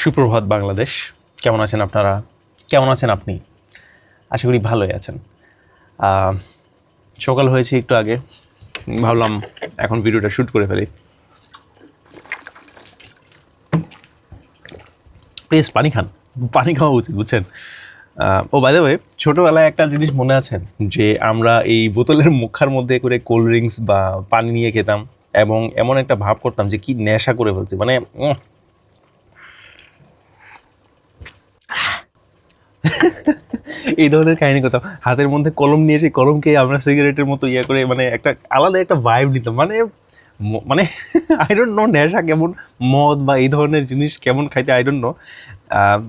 সুপ্রভাত বাংলাদেশ। কেমন আছেন আপনারা? কেমন আছেন আপনি? আশা করি ভালোই আছেন। সকাল হয়েছে একটু আগে, ভাবলাম এখন ভিডিওটা শ্যুট করে ফেলি। প্লিজ পানি খান, পানি খাওয়া উচিত, বুঝছেন? ও বাই দ্য ওয়ে, ছোটোবেলায় একটা জিনিস মনে আছেন যে আমরা এই বোতলের মুখার মধ্যে করে কোল্ড ড্রিঙ্কস বা পানি নিয়ে খেতাম এবং এমন একটা ভাব করতাম যে কি নেশা করে ফেলছি, মানে এই ধরনের কাহিনী করতাম। হাতের মধ্যে কলম নিয়ে সেই কলমকে আমরা সিগারেটের মতো ইয়ে করে মানে একটা আলাদা একটা ভাইব নিতাম। মানে মানে আই ডোন্ট নো নেশা কেমন, মদ বা এই ধরনের জিনিস কেমন খাইতে আই ডোন্ট নো,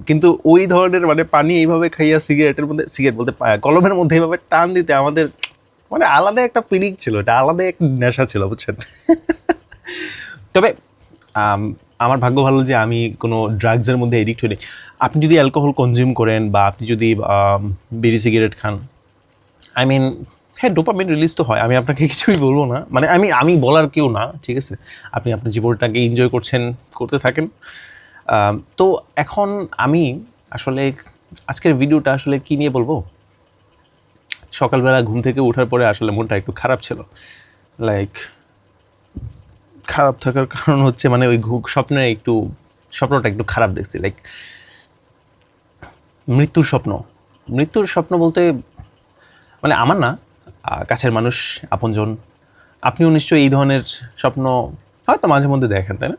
কিন্তু ওই ধরনের মানে পানি এইভাবে খাইয়া সিগারেটের মধ্যে, সিগারেট বলতে কলমের মধ্যে এইভাবে টান দিতে আমাদের মানে আলাদা একটা ফিলিং ছিল, এটা আলাদা একটা নেশা ছিল, বুঝছেন? তবে আমার ভাগ্য ভালো যে আমি কোনো ড্রাগসের মধ্যে এডিক্ট হইনি। আপনি যদি অ্যালকোহল কনজিউম করেন বা আপনি যদি বিড়ি সিগারেট খান, আই মিন হ্যাঁ, ডোপামিন রিলিজ তো হয়, আমি আপনাকে কিছুই বলবো না, মানে আমি বলার কেউ না, ঠিক আছে? আপনি আপনার জীবনটাকে এনজয় করতে থাকেন। তো এখন আমি আসলে আজকের ভিডিওটা আসলে কী নিয়ে বলবো, সকালবেলা ঘুম থেকে ওঠার পরে আসলে মনটা একটু খারাপ ছিল। লাইক খারাপ থাকার কারণ হচ্ছে মানে ওই স্বপ্নটা একটু খারাপ দেখছি। লাইক মৃত্যুর স্বপ্ন বলতে মানে আমার না, কাছের মানুষ, আপনজন। আপনিও নিশ্চয়ই এই ধরনের স্বপ্ন হয়তো মাঝে মধ্যে দেখেন, তাই না?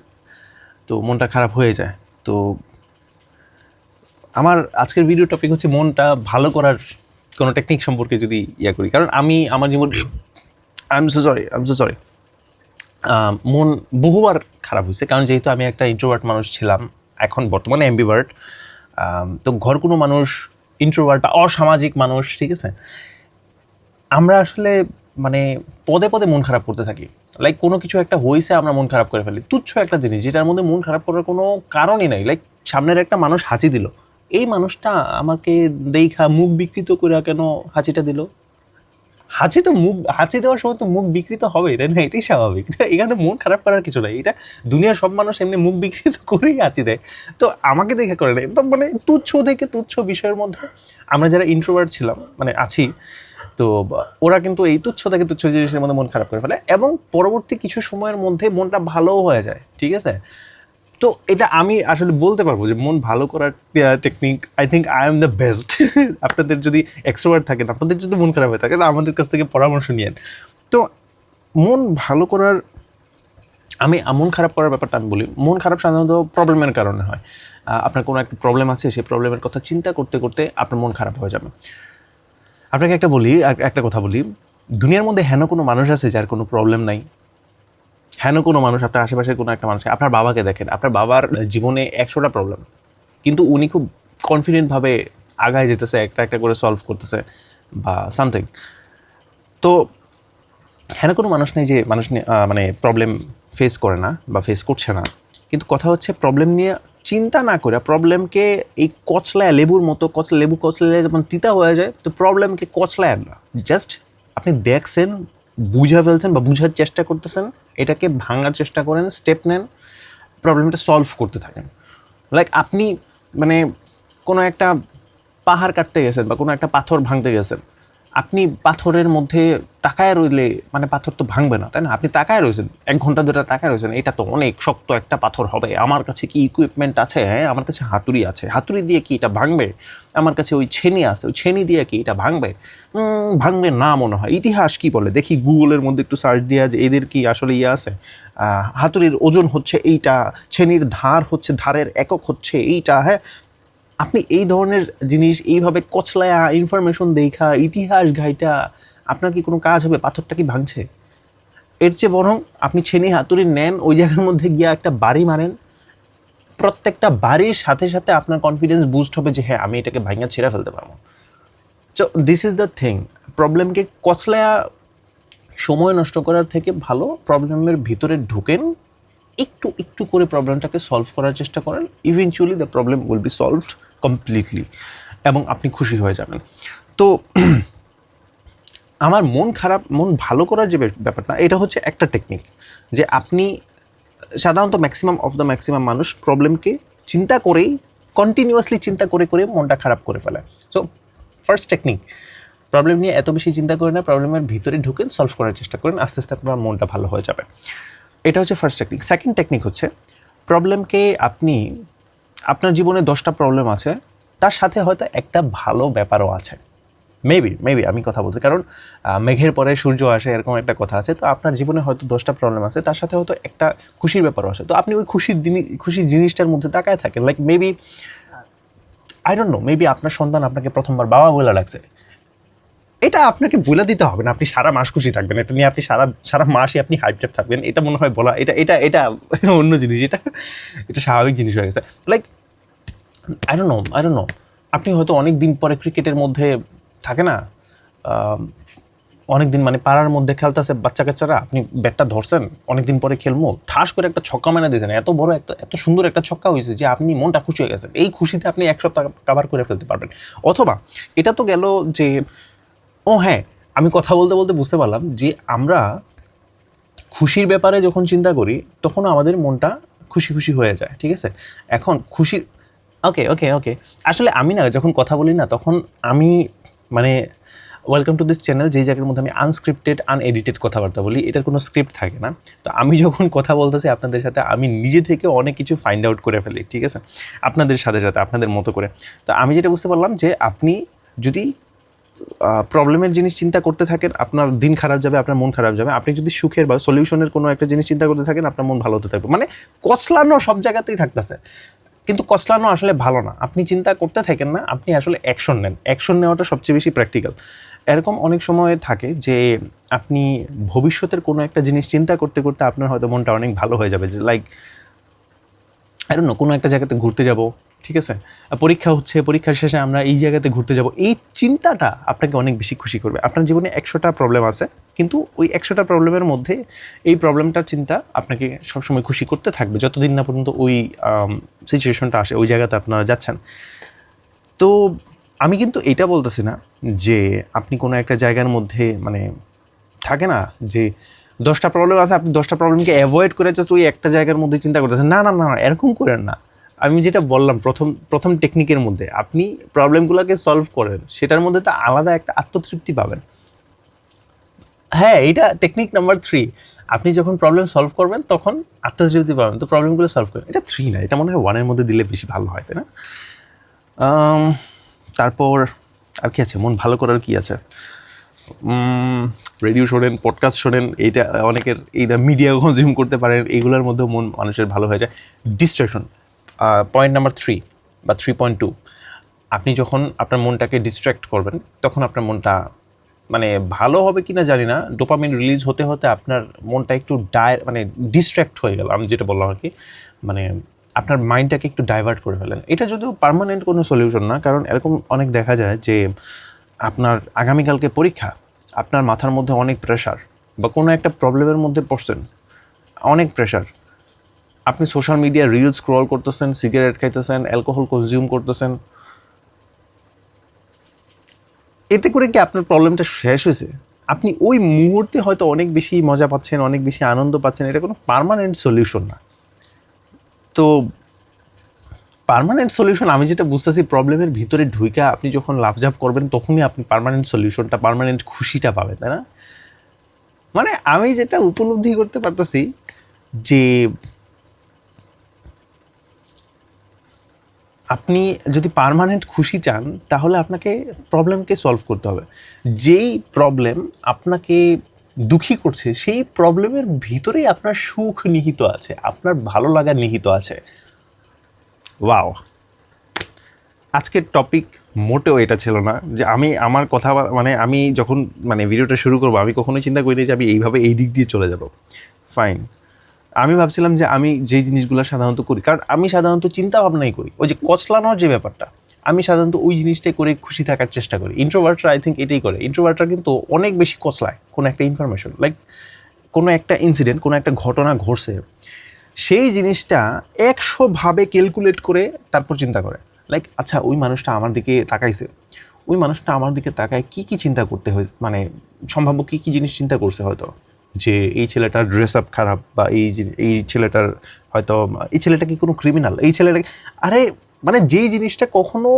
তো মনটা খারাপ হয়ে যায়। তো আমার আজকের ভিডিও টপিক হচ্ছে মনটা ভালো করার কোনো টেকনিক সম্পর্কে যদি করি, কারণ আমি আমার জীবন আই এম সো সরি মন বহুবার খারাপ হয়েছে, কারণ যেহেতু আমি একটা ইন্ট্রোভার্ট মানুষ ছিলাম, এখন বর্তমানে অ্যাম্বিভার্ট। তো ঘর কোনো মানুষ ইন্ট্রোভার্ট বা অসামাজিক মানুষ, ঠিক আছে, আমরা আসলে মানে পদে পদে মন খারাপ করতে থাকি। লাইক কোনো কিছু একটা হয়েছে, আমরা মন খারাপ করে ফেলি, তুচ্ছ একটা জিনিস যেটার মধ্যে মন খারাপ করার কোনো কারণই নাই। লাইক সামনের একটা মানুষ হাঁচি দিল, এই মানুষটা আমাকে দেখা মুখ বিকৃত করে কেন হাঁচিটা দিল? হাঁচি দেওয়ার সময় তো মুখ বিকৃত হবেই, তাই না? এটাই স্বাভাবিক। এখানে মন খারাপ করার কিছু নাই, এটা দুনিয়ার সব মানুষ এমনি মুখ বিকৃত করেই হাঁচি দেয়। তো আমাকে দেখে করে নাই, তো মানে তুচ্ছ থেকে তুচ্ছ বিষয়ের মধ্যে আমরা যারা ইন্ট্রোভার্ট ছিলাম মানে আছি, তো ওরা কিন্তু এই তুচ্ছ থেকে তুচ্ছ জিনিসের মধ্যে মন খারাপ করে ফেলে এবং পরবর্তী কিছু সময়ের মধ্যে মনটা ভালোও হয়ে যায়, ঠিক আছে? তো এটা আমি আসলে বলতে পারবো যে মন ভালো করার technique, I think I am the best. আপনাদের যদি এক্সট্রোভার্ট থাকেন, আপনাদের যদি মন খারাপ হয়ে থাকে, তাহলে আমাদের কাছ থেকে পরামর্শ নিয়েন। তো মন ভালো করার, মন খারাপ করার ব্যাপারটা আমি বলি। মন খারাপ সাধারণত প্রবলেমের কারণে হয়। আপনার কোনো একটা প্রবলেম আছে, সেই প্রবলেমের কথা চিন্তা করতে করতে আপনার মন খারাপ হয়ে যাবে। আপনাকে একটা কথা বলি, দুনিয়ার মধ্যে হেন কোনো মানুষ আছে যার কোনো প্রবলেম নাই? হেন কোনো মানুষ, আপনার আশেপাশের কোনো একটা মানুষ, আপনার বাবাকে দেখেন, আপনার বাবার জীবনে 100টা প্রবলেম, কিন্তু উনি খুব কনফিডেন্টভাবে আগায় যেতেছে, একটা একটা করে সলভ করতেছে বা সামথিং। তো হেন কোনো মানুষ নেই যে মানে প্রবলেম ফেস করে না বা ফেস করছে না। কিন্তু কথা হচ্ছে প্রবলেম নিয়ে চিন্তা না করে প্রবলেমকে এই লেবু কচলায় যখন তিতা হয়ে যায়, তো প্রবলেমকে কচলায় না, জাস্ট আপনি দেখছেন, বুঝা ফেলছেন বা বুঝার চেষ্টা করতেছেন, এটাকে ভাঙার চেষ্টা করেন, স্টেপ নেন, প্রবলেমটা সলভ করতে থাকেন। লাইক আপনি মানে কোনো একটা পাহাড় কাটতে গেছেন বা কোনো একটা পাথর ভাঙতে গেছেন, আপনি পাথরের মধ্যে তাকায় রইলে মানে পাথর তো ভাঙবে না, তাই না? আপনি তাকায় রয়েছেন 1 ঘন্টা ধরে, তাকায় রয়েছেন, এটা তো অনেক শক্ত একটা পাথর হবে, আমার কাছে কি ইকুইপমেন্ট আছে? হ্যাঁ, আমার কাছে হাতুড়ি আছে, হাতুড়ি দিয়ে কি এটা ভাঙবে? আমার কাছে ওই ছেনি আছে, ওই ছেনি দিয়ে কি এটা ভাঙবে? ভাঙবে না মনে হয়। ইতিহাস কি বলে দেখি, গুগলের মধ্যে একটু সার্চ দেওয়া যে এদের কি আসলে আছে, হাতুড়ির ওজন হচ্ছে এইটা, ছেনির ধারের একক হচ্ছে এইটা। হ্যাঁ, আপনি এই ধরনের জিনিস এইভাবে কচলায়া ইনফরমেশন দেখা ইতিহাস ঘাইটা আপনার কি কোনো কাজ হবে? পাথরটা কি ভাঙছে? এর চেয়ে বরং আপনি ছেনি হাতুড়ি নেন, ওই জায়গার মধ্যে গিয়ে একটা বাড়ি মারেন, প্রত্যেকটা বাড়ির সাথে সাথে আপনার কনফিডেন্স বুস্ট হবে যে হ্যাঁ, আমি এটাকে ভাঙা ছেড়ে ফেলতে পারবো। So this is the thing, প্রবলেমকে কচলায়া সময় নষ্ট করার থেকে ভালো প্রবলেমের ভিতরে ঢুকেন, একটু একটু করে প্রবলেমটাকে সলভ করার চেষ্টা করেন, eventually the problem will be solved completely এবং আপনি খুশি হয়ে যাবেন। তো আমার মন ভালো করার যে ব্যাপারটা, এটা হচ্ছে একটা টেকনিক যে আপনি সাধারণত ম্যাক্সিমাম মানুষ প্রবলেমকে চিন্তা করেই কন্টিনিউয়াসলি চিন্তা করে করে মনটা খারাপ করে ফেলে। সো ফার্স্ট টেকনিক, প্রবলেম নিয়ে এত বেশি চিন্তা করে না, প্রবলেমের ভিতরে ঢুকেন, সলভ করার চেষ্টা করেন, আস্তে আস্তে আপনার মনটা ভালো হয়ে যাবে। এটা হচ্ছে ফার্স্ট টেকনিক। সেকেন্ড টেকনিক হচ্ছে প্রবলেমকে আপনি, আপনার জীবনে 10টা প্রবলেম আছে, তার সাথে হয়তো একটা ভালো ব্যাপারও আছে। মেবি আমি কথা বলছি, কারণ মেঘের পরে সূর্য আসে, এরকম একটা কথা আছে। তো আপনার জীবনে হয়তো 10টা প্রবলেম আছে, তার সাথে হয়তো একটা খুশির ব্যাপারও আছে। তো আপনি ওই খুশির জিনিসটার মধ্যে তাকায় থাকেন। Like maybe I don't know, maybe আপনার সন্তান আপনাকে প্রথমবার বাবা বলে ডাকছে। এটা আপনাকে বলে দিতে হবে না, আপনি সারা মাস খুশি থাকবেন, এটা নিয়ে আপনি সারা মাসই আপনি হাইপচাপ থাকবেন, এটা মনে হয় বলা, এটা অন্য জিনিস, এটা স্বাভাবিক জিনিস হয়ে গেছে। লাইক আই ডোন্ট নো, আপনি হয়তো অনেক দিন পরে ক্রিকেটের মধ্যে থাকে না, অনেক দিন মানে পাড়ার মধ্যে খেলতেছে বাচ্চা কাচ্চারা, আপনি ব্যাটটা ধরছেন, অনেকদিন পরে খেলবো, ঠাস করে একটা ছক্কা মেনে দিয়েছেন, এত সুন্দর একটা ছক্কা হয়েছে যে আপনি মনটা খুশি হয়ে গেছেন। এই খুশিতে আপনি 1 সপ্তাহ কাভার করে ফেলতে পারবেন। অথবা এটা তো গেল যে, ও হ্যাঁ, আমি কথা বলতে বলতে বুঝতে পারলাম যে আমরা খুশির ব্যাপারে যখন চিন্তা করি তখন আমাদের মনটা খুশি খুশি হয়ে যায়, ঠিক আছে? এখন খুশির ওকে আসলে আমি না যখন কথা বলি না, তখন আমি মানে ওয়েলকাম টু দিস চ্যানেল, যেই জায়গার মধ্যে আমি আনস্ক্রিপ্টেড আনএডিটেড কথাবার্তা বলি, এটার কোনো স্ক্রিপ্ট থাকে না। তো আমি যখন কথা বলতেছি আপনাদের সাথে, আমি নিজে থেকে অনেক কিছু ফাইন্ড আউট করে ফেলি, ঠিক আছে, আপনাদের সাথে সাথে আপনাদের মতো করে। তো আমি যেটা বুঝতে পারলাম যে আপনি যদি প্রবলেমের জিনিস চিন্তা করতে থাকেন, আপনার দিন খারাপ যাবে, আপনার মন খারাপ যাবে। আপনি যদি সুখের বা সলিউশনের কোনো একটা জিনিস চিন্তা করতে থাকেন, আপনার মন ভালো হতে থাকবে। মানে কচলানো সব জায়গাতেই থাকতেছে, কিন্তু কচলানো আসলে ভালো না। আপনি চিন্তা করতে থাকেন না, আপনি আসলে অ্যাকশন নেন। অ্যাকশন নেওয়াটা সবচেয়ে বেশি প্র্যাকটিক্যাল। এরকম অনেক সময় থাকে যে আপনি ভবিষ্যতের কোনো একটা জিনিস চিন্তা করতে করতে আপনার হয়তো মনটা অনেক ভালো হয়ে যাবে, যে লাইক আই ডোন্ট নো, কোনো একটা জায়গাতে ঘুরতে যাব, ঠিক আছে, পরীক্ষা হচ্ছে, পরীক্ষার শেষে আমরা এই জায়গাতে ঘুরতে যাব। এই চিন্তাটা আপনাকে অনেক বেশি খুশি করবে। আপনার জীবনে 100টা প্রবলেম আছে, কিন্তু ওই 100টা প্রবলেমের মধ্যে এই প্রবলেমটার চিন্তা আপনাকে সবসময় খুশি করতে থাকবে, যতদিন না পর্যন্ত ওই সিচুয়েশনটা আসে, ওই জায়গাতে আপনারা যাচ্ছেন। তো আমি কিন্তু এটা বলতেছি না যে আপনি কোনো একটা জায়গার মধ্যে, মানে থাকে না যে 10টা প্রবলেম আছে, আপনি 10টা প্রবলেমকে অ্যাভয়েড করে জাস্ট ওই একটা জায়গার মধ্যে চিন্তা করতেছেন। না, এরকম করেন না। আমি যেটা বললাম প্রথম টেকনিকের মধ্যে, আপনি প্রবলেমগুলোকে সলভ করেন, সেটার মধ্যে তো আলাদা একটা আত্মতৃপ্তি পাবেন। হ্যাঁ, এটা টেকনিক নাম্বার 3। আপনি যখন প্রবলেম সলভ করবেন তখন আত্মতৃপ্তি পাবেন। তো প্রবলেমগুলো সলভ করেন। এটা 3 না, এটা মনে হয় 1-এর মধ্যে দিলে বেশি ভালো হয়, তাই না? তারপর আর কি আছে, মন ভালো করার কি আছে? রেডিও শোনেন, পডকাস্ট শোনেন, এইটা অনেকের, এই মিডিয়া কনজিউম করতে পারেন, এইগুলোর মধ্যেও মন মানুষের ভালো হয়ে যায়। ডিস্ট্র্যাকশন, পয়েন্ট নাম্বার 3 বা 3.2, আপনি যখন আপনার মনটাকে ডিস্ট্র্যাক্ট করবেন তখন আপনার মনটা মানে ভালো হবে কি না জানি না, ডোপামিন রিলিজ হতে হতে আপনার মনটা একটু মানে ডিস্ট্র্যাক্ট হয়ে গেল, আমি যেটা বললাম আর কি, মানে আপনার মাইন্ডটাকে একটু ডাইভার্ট করে ফেলেন। এটা যদিও পার্মানেন্ট কোনো সলিউশন না, কারণ এরকম অনেক দেখা যায় যে আপনার আগামীকালকে পরীক্ষা, আপনার মাথার মধ্যে অনেক প্রেশার, বা কোনো একটা প্রবলেমের মধ্যে পড়ছেন, অনেক প্রেশার, আপনি সোশ্যাল মিডিয়া রিল স্ক্রল করতেছেন, সিগারেট খাইতেছেন, অ্যালকোহল কনজিউম করতেছেন, এতে করে কি আপনার প্রবলেমটা শেষ হয়েছে? আপনি ওই মুহূর্তে হয়তো অনেক বেশি মজা পাচ্ছেন, অনেক বেশি আনন্দ পাচ্ছেন, এটা কোনো পার্মানেন্ট সলিউশন না। তো পার্মানেন্ট সলিউশন, আমি যেটা বুঝতেছি, প্রবলেমের ভিতরে ঢুইকা আপনি যখন লাফঝাপ করবেন তখনই আপনি পার্মানেন্ট সলিউশনটা, পার্মানেন্ট খুশিটা পাবেন, তাই না? মানে আমি যেটা উপলব্ধি করতে পারতেছি যে আপনি যদি পার্মানেন্ট খুশি চান তাহলে আপনাকে প্রবলেমকে সলভ করতে হবে। যেই প্রবলেম আপনাকে দুঃখী করছে, সেই প্রবলেমের ভিতরেই আপনার সুখ নিহিত আছে, আপনার ভালো লাগা নিহিত আছে। ওয়াও, আজকের টপিক মোটেও এটা ছিল না যে আমি আমার কথা, মানে আমি যখন ভিডিওটা শুরু করবো, আমি কখনোই চিন্তা করিনি যে আমি এইভাবে এই দিক দিয়ে চলে যাব। ফাইন, আমি ভাবছিলাম যে আমি যেই জিনিসগুলো সাধারণত করি, কারণ আমি সাধারণত চিন্তা ভাবনাই করি, ওই যে কচলানোর যে ব্যাপারটা, আমি সাধারণত ওই জিনিসটাই করে খুশি থাকার চেষ্টা করি। ইন্ট্রোভার্টরা আই থিঙ্ক এটাই করে। ইন্ট্রোভার্টরা কিন্তু অনেক বেশি কচলায় কোনো একটা ইনফরমেশন, লাইক কোনো একটা ইনসিডেন্ট, কোনো একটা ঘটনা ঘটছে, সেই জিনিসটা 100ভাবে ক্যালকুলেট করে তারপর চিন্তা করে। লাইক আচ্ছা, ওই মানুষটা আমার দিকে তাকাইছে, ওই মানুষটা আমার দিকে তাকায় কী কী চিন্তা করতে হয়, মানে সম্ভাব্য কী কী জিনিস চিন্তা করছে হয়তো, যে এই ছেলেটার ড্রেস আপ খারাপ, বা এই ছেলেটার হয়তো এই ছেলেটা কি কোনো ক্রিমিনাল, এই ছেলেটা, আরে মানে যেই জিনিসটা কখনো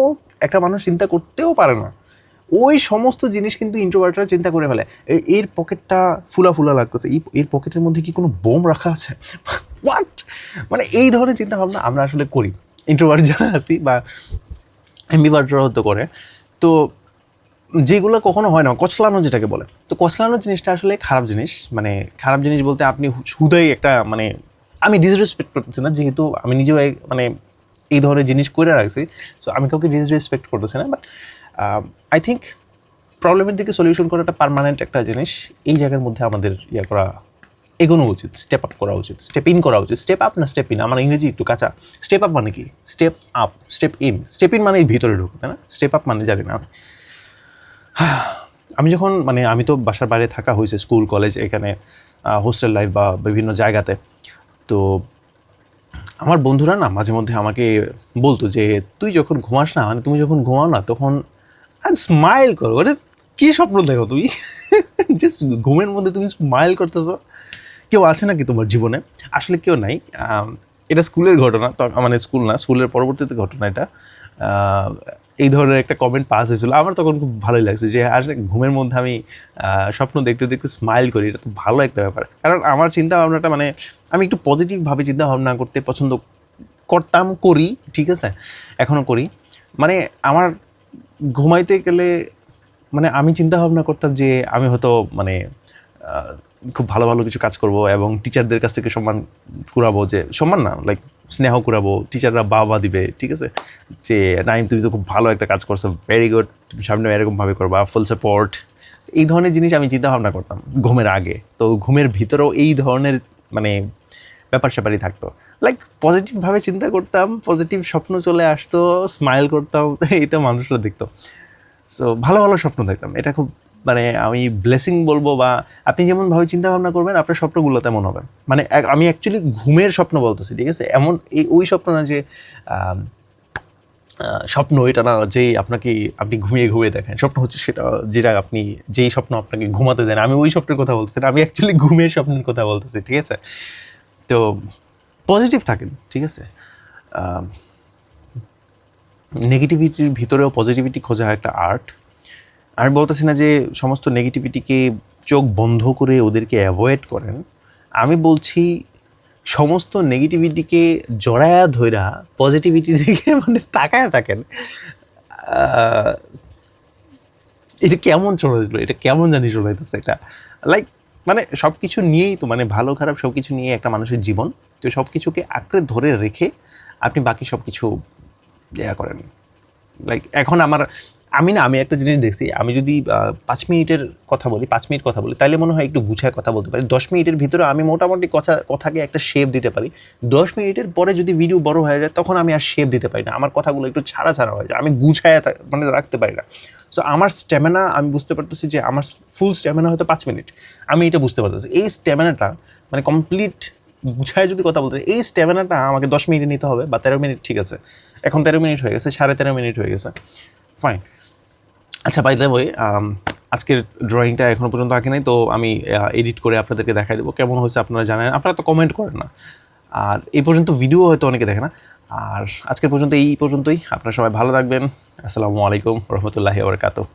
একটা মানুষ চিন্তা করতেও পারে না, ওই সমস্ত জিনিস কিন্তু ইন্ট্রোভার্টরা চিন্তা করে ফেলে। এর পকেটটা ফুলা ফুলা লাগতেছে, এর পকেটের মধ্যে কি কোনো বোম রাখা আছে, হোয়াট, মানে এই ধরনের চিন্তা ভাবনা আমরা আসলে করি, ইন্ট্রোভার্ট যারা আছি বা এমবিভার্টরা হতে করে। তো যেগুলো কখনো হয় না, কচলানো যেটাকে বলে, তো কচলানো জিনিসটা আসলে খারাপ জিনিস। মানে খারাপ জিনিস বলতে আপনি হুদাই একটা, মানে আমি ডিসরেসপেক্ট করতেছি না, যেহেতু আমি নিজেও মানে এই ধরনের জিনিস করে রাখছি, সো আমি কাউকে ডিসরেসপেক্ট করতেছি না, বাট আই থিঙ্ক প্রবলেমের দিকে সলিউশন করাটা পার্মানেন্ট একটা জিনিস। এই জায়গার মধ্যে আমাদের করা, এগোনো উচিত, স্টেপ আপ করা উচিত, স্টেপ ইন করা উচিত। স্টেপ আপ না স্টেপ ইন, আমার ইংরেজি একটু কাঁচা। স্টেপ আপ মানে কি? স্টেপ আপ, স্টেপ ইন মানে ভিতরে ঢুকতে, তাই না? স্টেপ আপ মানে জানি না আমি যখন, মানে আমি তো বাসার বাইরে থাকা হয়েছে, স্কুল কলেজ, এখানে হোস্টেল লাইফ বা বিভিন্ন জায়গাতে। তো আমার বন্ধুরা না মাঝে মধ্যে আমাকে বলতো যে তুই যখন ঘুমাস না, মানে তুমি যখন ঘুমাও না, তখন স্মাইল করো। মানে কী স্বপ্ন দেখো তুমি যে ঘুমের মধ্যে তুমি স্মাইল করতেছো? কেউ আছে নাকি তোমার জীবনে? আসলে কেউ নাই। এটা স্কুলের ঘটনা, তো মানে স্কুল না, স্কুলের পরবর্তীতে ঘটনা এটা। এই ধরনের একটা কমেন্ট পাস হয়েছিল, আমার তখন খুব ভালোই লাগছে যে আসলে ঘুমের মধ্যে আমি স্বপ্ন দেখতে দেখতে স্মাইল করি, এটা তো ভালো একটা ব্যাপার। কারণ আমার চিন্তা ভাবনাটা, মানে আমি একটু পজিটিভভাবে চিন্তা ভাবনা করতে পছন্দ করতাম, করি, ঠিক আছে, এখনও করি। মানে আমার ঘুমাইতে গেলে, মানে আমি চিন্তা ভাবনা করতাম যে আমি হয়তো মানে খুব ভালো ভালো কিছু কাজ করব এবং টিচারদের কাছ থেকে সম্মান কুড়াবো, যে সম্মান না, লাইক স্নেহ কুড়াবো, টিচাররা বাবা দিবে, ঠিক আছে, যে নাইম তুমি তো খুব ভালো একটা কাজ করছো, ভেরি গুড, তুমি সামনে এরকমভাবে করবা, ফুল সাপোর্ট। এই ধরনের জিনিস আমি চিন্তা ভাবনা করতাম ঘুমের আগে। তো ঘুমের ভিতরেও এই ধরনের মানে ব্যাপার স্যাপারই থাকতো, লাইক পজিটিভভাবে চিন্তা করতাম, পজিটিভ স্বপ্ন চলে আসতো, স্মাইল করতাম, এইটা মানুষরা দেখতো। সো ভালো ভালো স্বপ্ন দেখতাম, এটা খুব, মানে আমি ব্লেসিং বলবো, বা আপনি যেমনভাবে চিন্তা ভাবনা করবেন আপনার স্বপ্নগুলো তেমন হবে। মানে আমি অ্যাকচুয়ালি ঘুমের স্বপ্ন বলতেছি, ঠিক আছে, এমন ওই স্বপ্ন না যে স্বপ্ন, এটা না যে আপনাকে আপনি ঘুমিয়ে ঘুমিয়ে দেখেন, স্বপ্ন হচ্ছে সেটা যেটা আপনি, যেই স্বপ্ন আপনাকে ঘুমাতে দেন, আমি ওই স্বপ্নের কথা বলতেছি না, আমি অ্যাকচুয়ালি ঘুমের স্বপ্নের কথা বলতেছি, ঠিক আছে। তো পজিটিভ থাকেন, ঠিক আছে। নেগেটিভিটির ভিতরেও পজিটিভিটি খোঁজা একটা আর্ট। আমি বলতেছি না যে সমস্ত নেগেটিভিটিকে চোখ বন্ধ করে ওদেরকে অ্যাভয়েড করেন, আমি বলছি সমস্ত নেগেটিভিটিকে জড়ায়া ধইরা পজিটিভিটির দিকে মানে তাকায়া থাকেন। এটা কেমন চলে দিল, এটা কেমন জানি চলাইতেছে এটা, লাইক মানে সব কিছু নিয়েই তো, মানে ভালো খারাপ সব কিছু নিয়ে একটা মানুষের জীবন। তো সব কিছুকে আঁকড়ে ধরে রেখে আপনি বাকি সব কিছু ইয়া করেন। লাইক এখন আমি একটা জিনিস দেখছি, আমি যদি 5 মিনিটের কথা বলি, 5 মিনিট কথা বলি, তাহলে মনে হয় একটু গুছায় কথা বলতে পারি। 10 মিনিটের ভিতরে আমি মোটামুটি কথাকে একটা শেপ দিতে পারি। 10 মিনিটের পরে যদি ভিডিও বড় হয়ে যায়, তখন আমি আর শেপ দিতে পারি না, আমার কথাগুলো একটু ছাড়া ছাড়া হয়ে যায়, আমি গুছায় মানে রাখতে পারি না। সো আমার স্ট্যামিনা, আমি বুঝতে পারতেছি যে আমার ফুল স্ট্যামিনা হয়তো 5 মিনিট, আমি এটা বুঝতে পারতেছি। এই স্ট্যামিনাটা মানে কমপ্লিট গুছায় যদি কথা বলতে, এই স্ট্যামিনাটা আমাকে 10 মিনিটে নিতে হবে, বা 13 মিনিট, ঠিক আছে, এখন 13 মিনিট হয়ে গেছে, 13.5 মিনিট হয়ে গেছে, ফাইন। আচ্ছা, বাই দ্য ওয়ে, আজকের ড্রয়িংটা এখনও পর্যন্ত আঁকি নাই, তো আমি এডিট করে আপনাদেরকে দেখাই দেবো কেমন হয়েছে। আপনারা জানেন, আপনারা তো কমেন্ট করেন না, আর এই পর্যন্ত ভিডিও হয়তো অনেকে দেখে না। আর আজকের পর্যন্ত এই পর্যন্তই, আপনারা সবাই ভালো থাকবেন। আসসালামু আলাইকুম রহমতুল্লাহি ওয়া বারাকাতুহু।